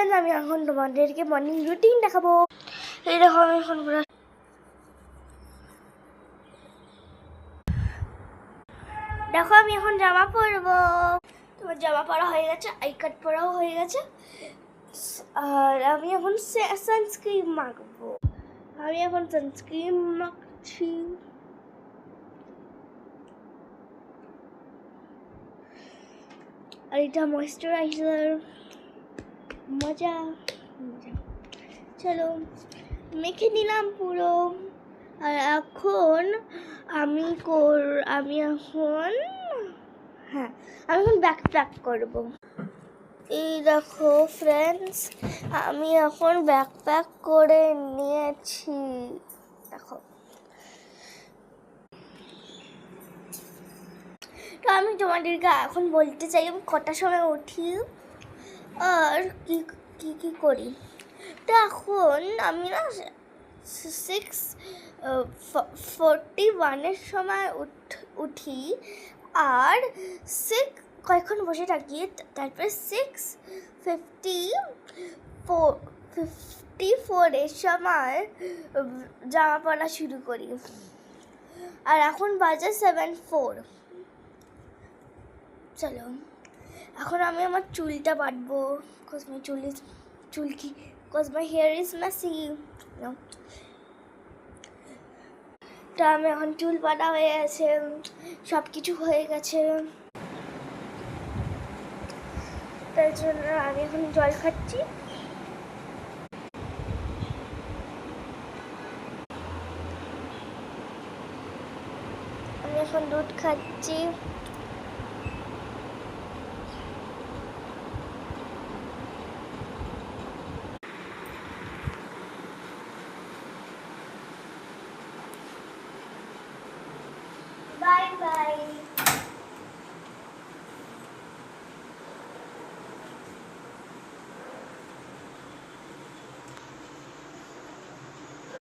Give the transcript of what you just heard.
Friend, আমি এখন তোমাদেরকে মর্নিং রুটিন দেখাবো। এই দেখো আমি এখন দেখো আমি এখন জামা পরবো। তোমার জামা পরা হয়ে গেছে, আই কার্ড পরাও হয়ে গেছে, আর আমি এখন সানস্ক্রিন মাখবো। আমি এখন সানস্ক্রিন মাখছি। আর এটা ময়েশ্চারাইজার। মজা মজা। চলো মেখে নিলাম পুরো। আর এখন আমি এখন ব্যাক প্যাক করবো। এই দেখো ফ্রেন্ডস, আমি এখন ব্যাক প্যাক করে নিয়েছি। দেখো, তো আমি তোমাদেরকে এখন বলতে চাই আমি কটার সময় উঠি আর কি করি। তো এখন আমি না 6:41 সময় উঠি, আর কয়েকক্ষণ বসে থাকি, তারপরে 6:54 সময় জামা পরা শুরু করি। আর এখন বাজে 7:04। চলো এখন আমি আমার চুলটা বাঁধবো, cause my hair is messy. তো আমি এখন চুল বাঁধা হয়ে গেছে, সব কিছু হয়ে গেছে, তার জন্য আমি এখন জল খাচ্ছি। আমি এখন দুধ খাচ্ছি। Bye bye.